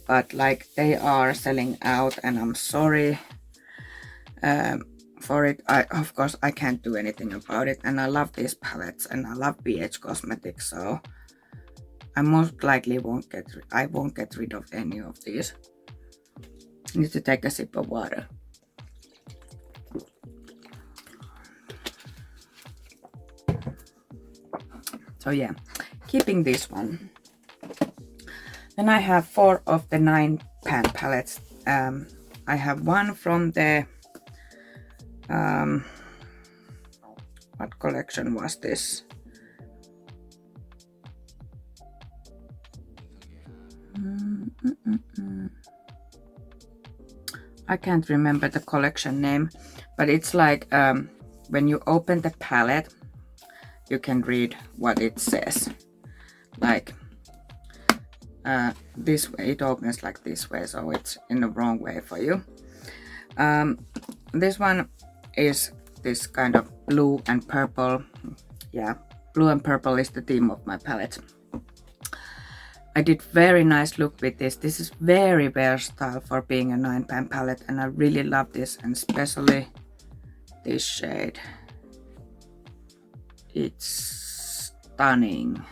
[SPEAKER 1] but like they are selling out, and I'm sorry for it. Of course I can't do anything about it, and I love these palettes and I love PH Cosmetics, so I most likely won't get rid of any of these. I need to take a sip of water. So yeah, keeping this one. Then I have 4 of the 9 pan palettes. I have one from the what collection was this? I can't remember the collection name, but it's like when you open the palette, you can read what it says. Like this way, it opens like this way, so it's in the wrong way for you. This one is this kind of blue and purple. Yeah, blue and purple is the theme of my palette. I did very nice look with this. This is very versatile for being a 9-pan palette, and I really love this, and especially this shade. It's stunning.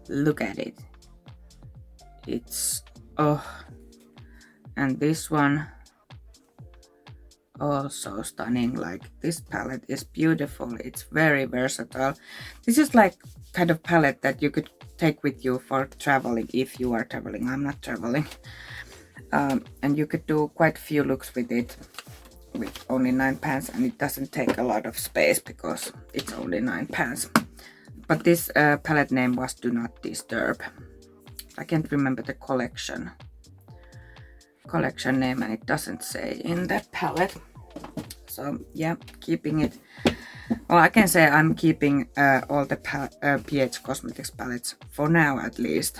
[SPEAKER 1] Look at it. It's and this one also stunning. Like, this palette is beautiful. It's very versatile. This is like kind of palette that you could take with you for traveling, if you are traveling. I'm not traveling. And you could do quite a few looks with it with only 9 pans, and it doesn't take a lot of space because it's only 9 pans. But this palette name was Do Not Disturb. I can't remember the collection name, and it doesn't say in the palette. So yeah, keeping it. Well, I can say I'm keeping all the PH Cosmetics palettes for now, at least.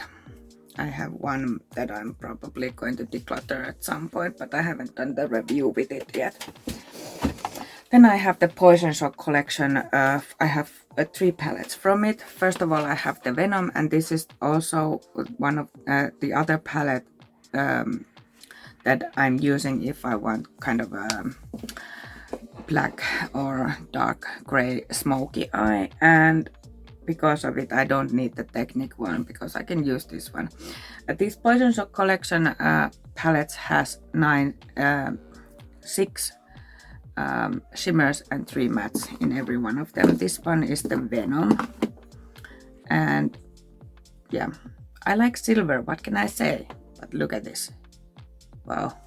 [SPEAKER 1] I have one that I'm probably going to declutter at some point, but I haven't done the review with it yet. Then I have the Poison Shock collection. I have 3 palettes from it. First of all, I have the Venom, and this is also one of the other palette that I'm using if I want kind of a black or dark gray smoky eye, and because of it I don't need the Technic one because I can use this one. This Poison Shock collection palettes has 6 shimmers and 3 mattes in every one of them. This one is the Venom, and yeah, I like silver, what can I say? But look at this. Wow,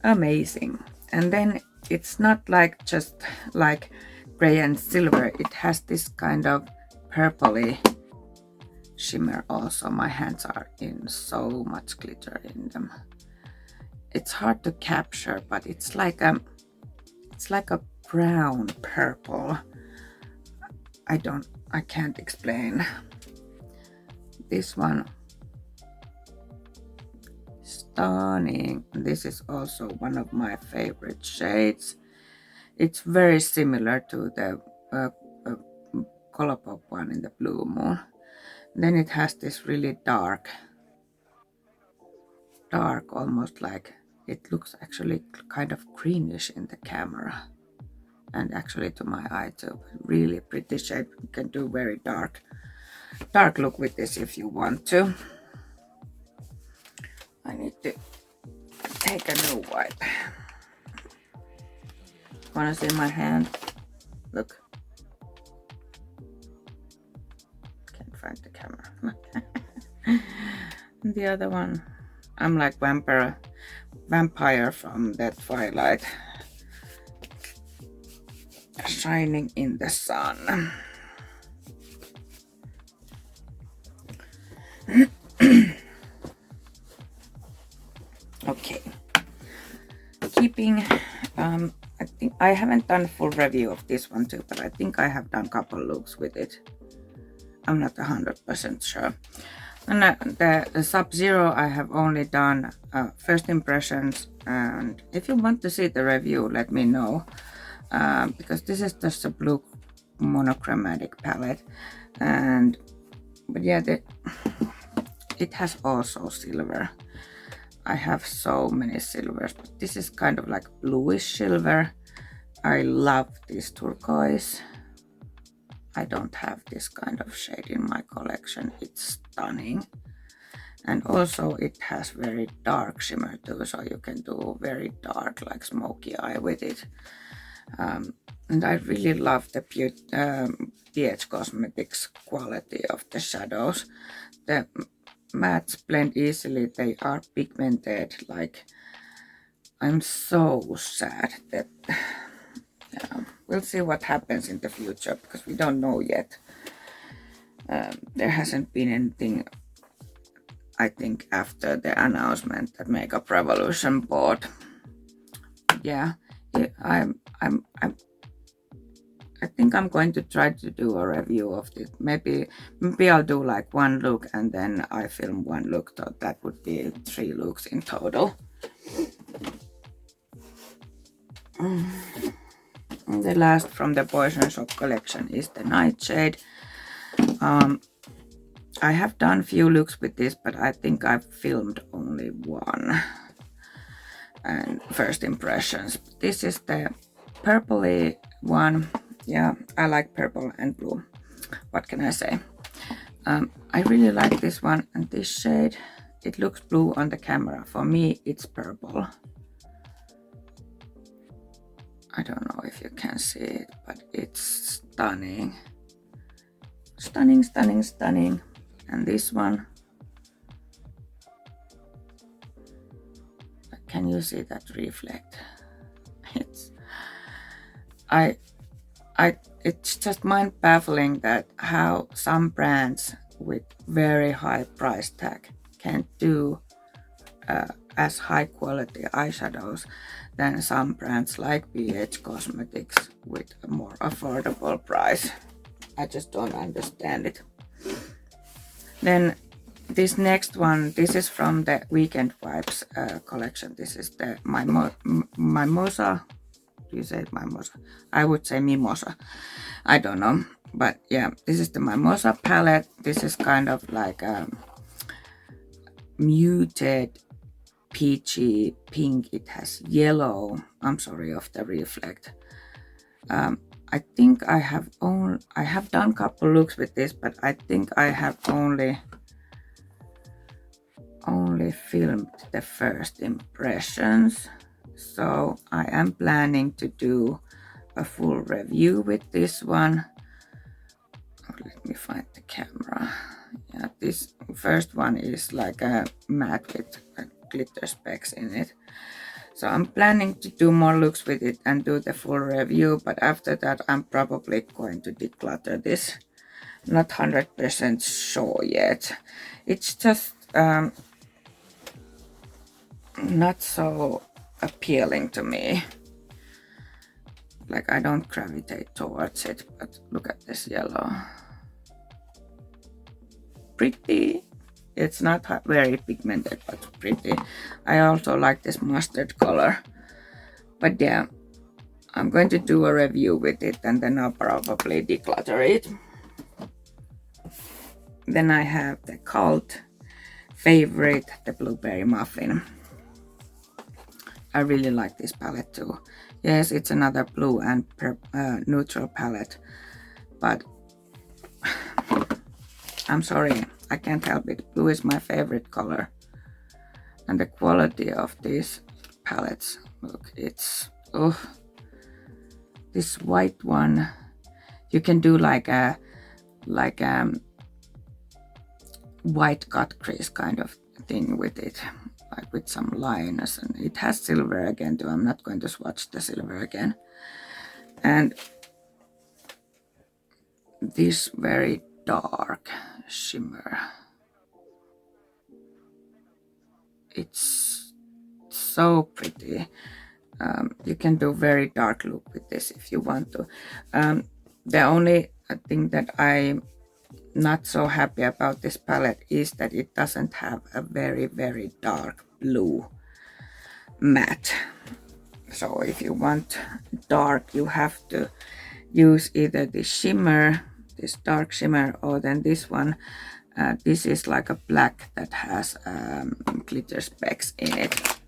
[SPEAKER 1] amazing. And then it's not like just like gray and silver, it has this kind of purpley shimmer also. My hands are in so much glitter in them. It's hard to capture, but it's like a brown purple. I can't explain. This one, stunning. This is also one of my favorite shades. It's very similar to the Colourpop one in the Blue Moon. Then it has this really dark, almost like it looks actually kind of greenish in the camera, and actually to my eye too. Really pretty shade. You can do very dark look with this if you want to. I need to take a new wipe. Wanna see my hand? Look. Can't find the camera. The other one, I'm like vampire from the Twilight, shining in the sun. Okay, keeping I think I haven't done a full review of this one too, but I think I have done a couple looks with it. I'm not 100% sure. And the Sub-Zero I have only done first impressions, and if you want to see the review, let me know, because this is just a blue monochromatic palette, but yeah, it has also silver. I have so many silvers, but this is kind of like bluish silver. I love this turquoise. I don't have this kind of shade in my collection. It's stunning. And also it has very dark shimmer too, so you can do very dark, like smoky eye with it. And I really love the PH Cosmetics quality of the shadows. The mattes blend easily, they are pigmented. Like, I'm so sad that we'll see what happens in the future, because we don't know yet. There hasn't been anything, I think, after the announcement that Makeup Revolution bought. Yeah, I think I'm going to try to do a review of it. Maybe I'll do like one look and then I film one look, so that would be 3 looks in total. The last from the Poison Shop collection is the Nightshade. I have done few looks with this, but I think I've filmed only one. And first impressions. This is the purpley one. Yeah, I like purple and blue. What can I say? I really like this one and this shade. It looks blue on the camera. For me, it's purple. I don't know if you can see it, but it's stunning. Stunning, stunning, stunning. And this one, can you see that reflect? It's just mind-baffling that how some brands with very high price tag can do as high quality eyeshadows than some brands like PH Cosmetics with a more affordable price. I just don't understand it. Then this next one, this is from the Weekend Vibes collection. This is the Mimosa. Do you say it Mimosa? I would say Mimosa. I don't know. But yeah, this is the Mimosa palette. This is kind of like a muted peachy pink. It has yellow. I'm sorry of the reflect. I think I have done a couple looks with this, but I think I have only filmed the first impressions. So I am planning to do a full review with this one. Oh, let me find the camera. Yeah, this first one is like a matte with glitter specks in it. So I'm planning to do more looks with it and do the full review, but after that I'm probably going to declutter this. Not 100% sure yet. It's just not so appealing to me. Like, I don't gravitate towards it, but look at this yellow. Pretty. It's not very pigmented, but pretty. I also like this mustard color. But yeah, I'm going to do a review with it and then I'll probably declutter it. Then I have the cult favorite, the blueberry muffin. I really like this palette too. Yes, it's another blue and neutral palette, but I'm sorry, I can't help it. Blue is my favorite color. And the quality of these palettes, look, it's, oh, this white one, you can do like a white cut crease kind of thing with it, like with some lines, and it has silver again too. I'm not going to swatch the silver again. And this very dark shimmer, it's so pretty. You can do very dark look with this if you want to. The only thing that I'm not so happy about this palette is that it doesn't have a very dark blue matte. So if you want dark, you have to use either this shimmer, this dark shimmer, or then this one. This is like a black that has glitter specks in it.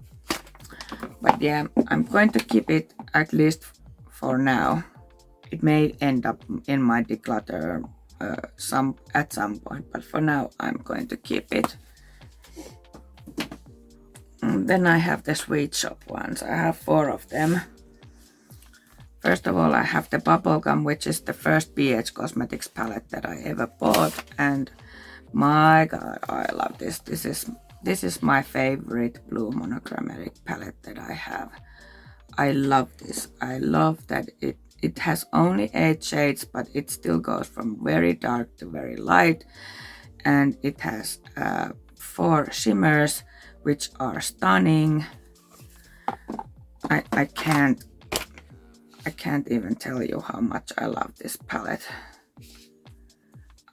[SPEAKER 1] But yeah, I'm going to keep it at least for now. It may end up in my declutter at some point, but for now I'm going to keep it. And then I have the sweet shop ones. I have 4 of them. First of all, I have the bubblegum, which is the first BH Cosmetics palette that I ever bought, and my god, I love this. This is my favorite blue monochromatic palette that I have. I love this. I love that it has only 8 shades, but it still goes from very dark to very light, and it has 4 shimmers which are stunning. I can't even tell you how much I love this palette.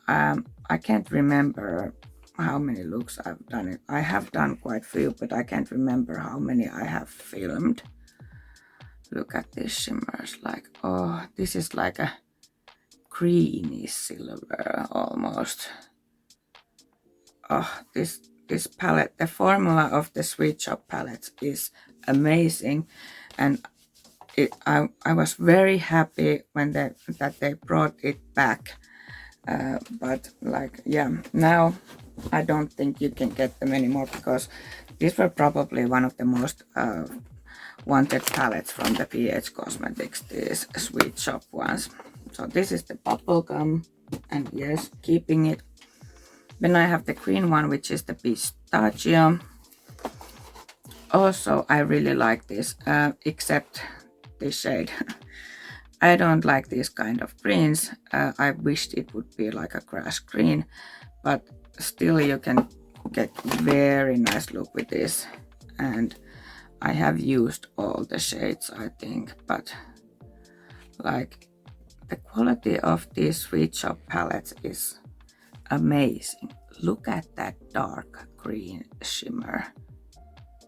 [SPEAKER 1] I can't remember how many looks I've done it. I have done quite a few, but I can't remember how many I have filmed. Look at these shimmers, like, oh, this is like a greeny silver almost. Oh, this palette, the formula of the Sweet Shop palettes is amazing, and I was very happy when that they brought it back. But like, yeah, now I don't think you can get them anymore, because these were probably one of the most wanted palettes from the PH Cosmetics, these Sweet Shop ones. So this is the bubblegum, and yes, keeping it. Then I have the green one, which is the pistachio. Also, I really like this, except this shade. I don't like these kind of greens. I wished it would be like a grass green, but still you can get very nice look with this. And I have used all the shades, I think, but like the quality of these Sweet Shop palettes is amazing. Look at that dark green shimmer.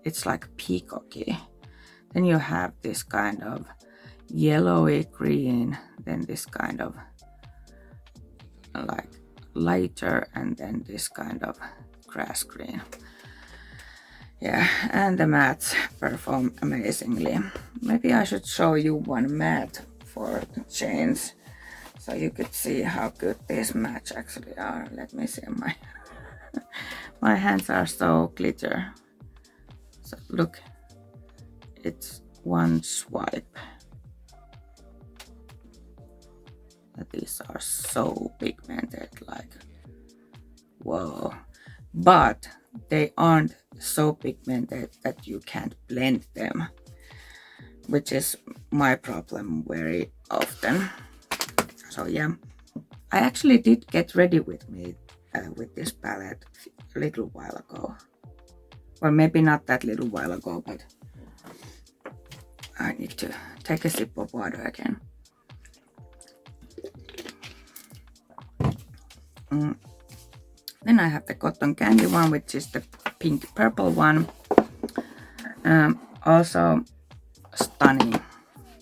[SPEAKER 1] It's like peacocky. Then you have this kind of yellowy green, then this kind of like lighter, and then this kind of grass green. Yeah, and the mattes perform amazingly. Maybe I should show you one matte for the change, so you could see how good these mattes actually are. Let me see my my hands are so glitter. So look, it's one swipe. These are so pigmented, like, whoa. But they aren't so pigmented that you can't blend them, which is my problem very often. So yeah, I actually did get ready with me with this palette a little while ago. Well, maybe not that little while ago, but I need to take a sip of water again. Then I have the cotton candy one, which is the pink purple one. Also stunning.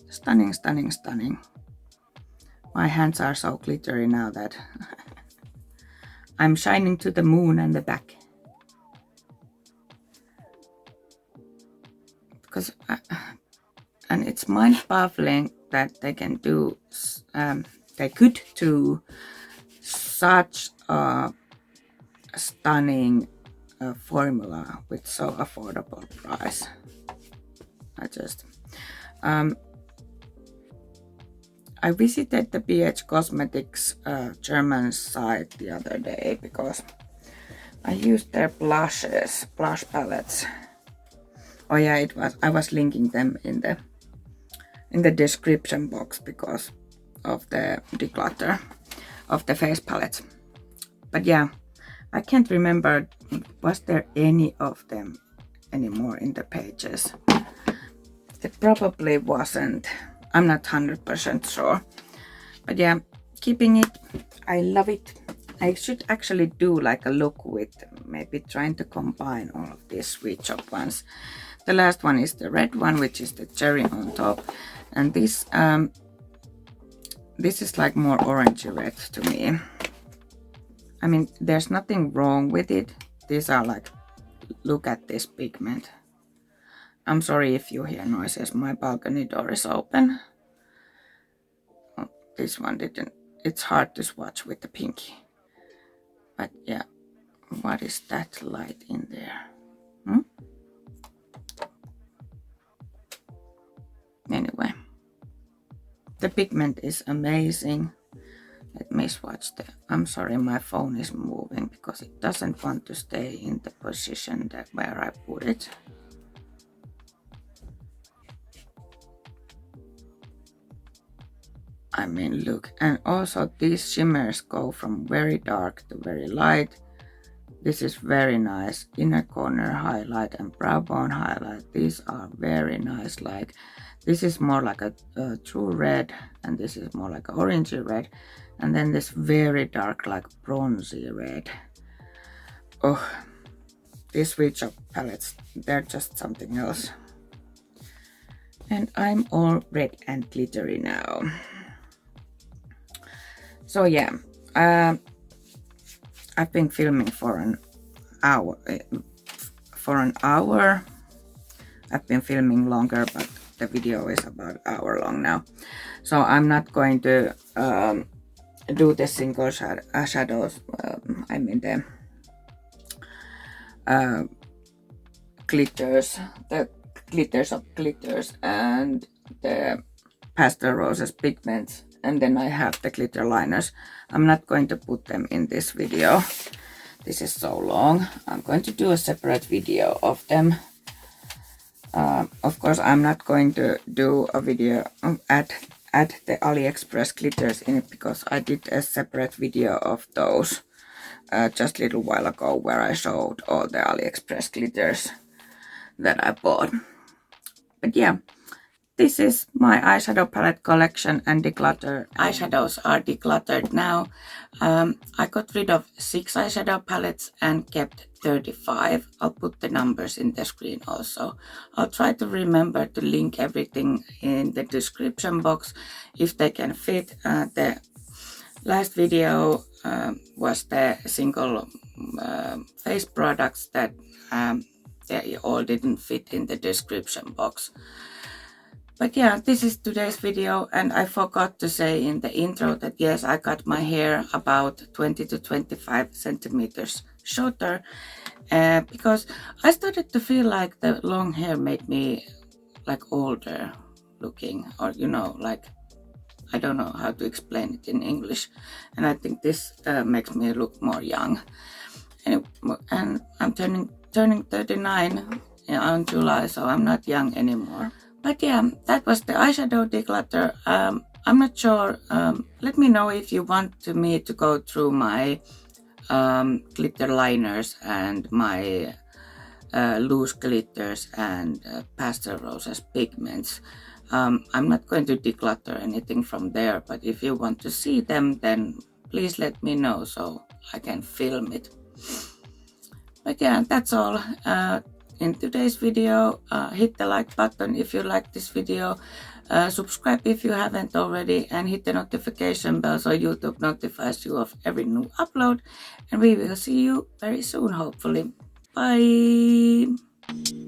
[SPEAKER 1] Stunning, stunning, stunning. My hands are so glittery now that I'm shining to the moon and the back. Because and it's mind-boggling that they can do, they could do such a stunning formula with so affordable price. I visited the BH Cosmetics German site the other day because I used their blush palettes. Oh yeah, I was linking them in the description box because of the declutter of the face palettes. But yeah, I can't remember, was there any of them anymore in the pages? It probably wasn't. I'm not 100% sure. But yeah, keeping it. I love it. I should actually do like a look with maybe trying to combine all of these sweet shop ones. The last one is the red one, which is the cherry on top. And this is like more orangey red to me. I mean, there's nothing wrong with it. These are like, look at this pigment. I'm sorry if you hear noises. My balcony door is open. Oh, this one didn't. It's hard to swatch with the pinky. But yeah, what is that light in there? Anyway, the pigment is amazing. Let me swatch I'm sorry, my phone is moving because it doesn't want to stay in the position where I put it. I mean, look, and also these shimmers go from very dark to very light. This is very nice. Inner corner highlight and brow bone highlight. These are very nice. Like, this is more like a true red, and this is more like an orangey red. And then this very dark, like bronzy red. Oh, these sweet shop palettes, they're just something else. And I'm all red and glittery now. So yeah, I've been filming for an hour. I've been filming longer, but the video is about an hour long now. So I'm not going to do the single shadows. I mean the glitters, the glitters of glitters, and the pastel roses pigments. And then I have the glitter liners. I'm not going to put them in this video. This is so long. I'm going to do a separate video of them. Of course, I'm not going to do a video add the AliExpress glitters in it because I did a separate video of those just a little while ago where I showed all the AliExpress glitters that I bought. But yeah. This is my eyeshadow palette collection and declutter. Eyeshadows are decluttered now. I got rid of 6 eyeshadow palettes and kept 35. I'll put the numbers in the screen also. I'll try to remember to link everything in the description box if they can fit. The last video was the single face products that they all didn't fit in the description box. But yeah, this is today's video, and I forgot to say in the intro that yes, I cut my hair about 20 to 25 centimeters shorter because I started to feel like the long hair made me like older looking, or you know, like I don't know how to explain it in English, and I think this makes me look more young. And I'm turning 39 on July, so I'm not young anymore. But yeah, that was the eyeshadow declutter. I'm not sure. Let me know if you want me to go through my glitter liners and my loose glitters and pastel roses pigments. I'm not going to declutter anything from there, but if you want to see them, then please let me know so I can film it. But yeah, that's all in today's video. Hit the like button if you like this video. Subscribe if you haven't already, and hit the notification bell so YouTube notifies you of every new upload. And we will see you very soon, hopefully. Bye!